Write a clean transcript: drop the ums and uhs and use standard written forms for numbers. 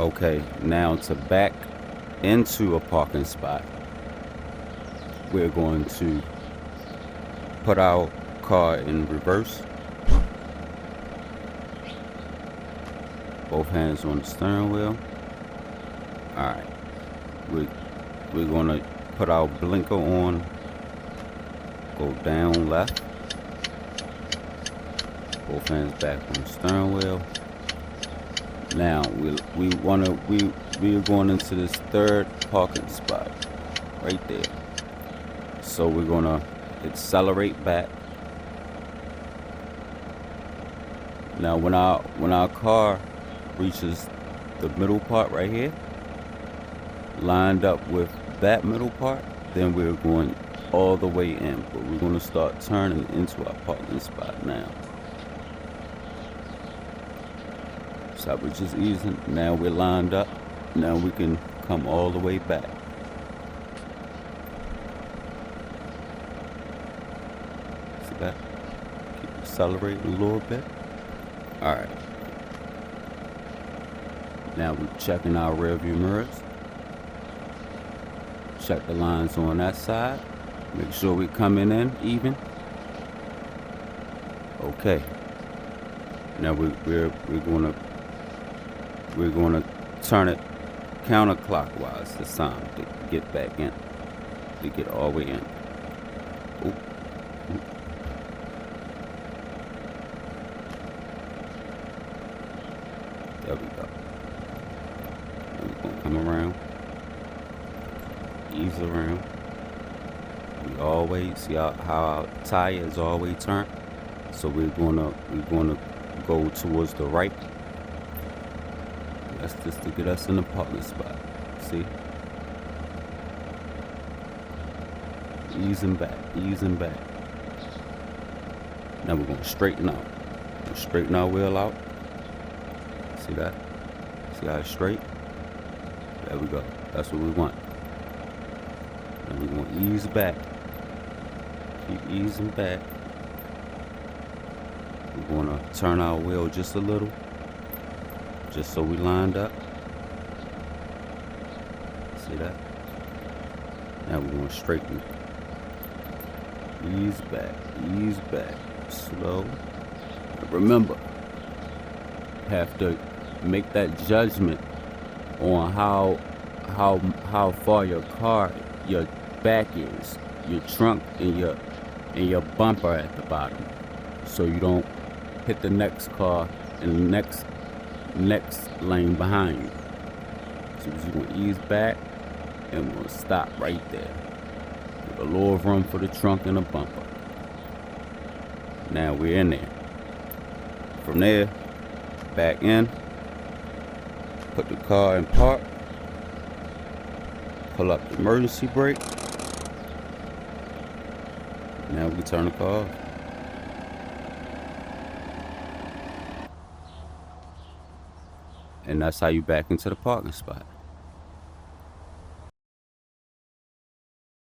Okay, now to back into a parking spot, we're going to put our car in reverse. Both hands on the steering wheel. Alright, we're gonna put our blinker on, go down left, both hands back on the steering wheel. Now we're going into this third parking spot right there. So we're gonna accelerate back. Now when our car reaches the middle part right here, lined up with that middle part, then we're going all the way in. But we're gonna start turning into our parking spot now. So we're just easing. Now we're lined up. Now we can come all the way back. See that? Keep accelerating a little bit. Alright. Now we're checking our rear view mirrors. Check the lines on that side. Make sure we're coming in even. Okay. Now we're gonna turn it counterclockwise this time to get back in, to get all the way in. Oop. Oop. There we go. Now we're gonna come around, ease around. We always see how our tire is always turned, so we're gonna go towards the right. That's just to get us in the parking spot. See? Easing back, easing back. Now we're gonna straighten out. We'll straighten our wheel out. See that? See how it's straight? There we go. That's what we want. And we're gonna ease back. Keep easing back. We're gonna turn our wheel just a little, just so we lined up. See that? Now we're going to straighten. Ease back, slow. Remember, you have to make that judgment on how far your back is, your trunk and your bumper at the bottom, so you don't hit the next car in the next lane behind you. So you're gonna ease back and we'll stop right there. Give a little room for the trunk and the bumper. Now we're in there. From there, back in, put the car in park, pull up the emergency brake. Now we can turn the car off. And that's how you back into the parking spot.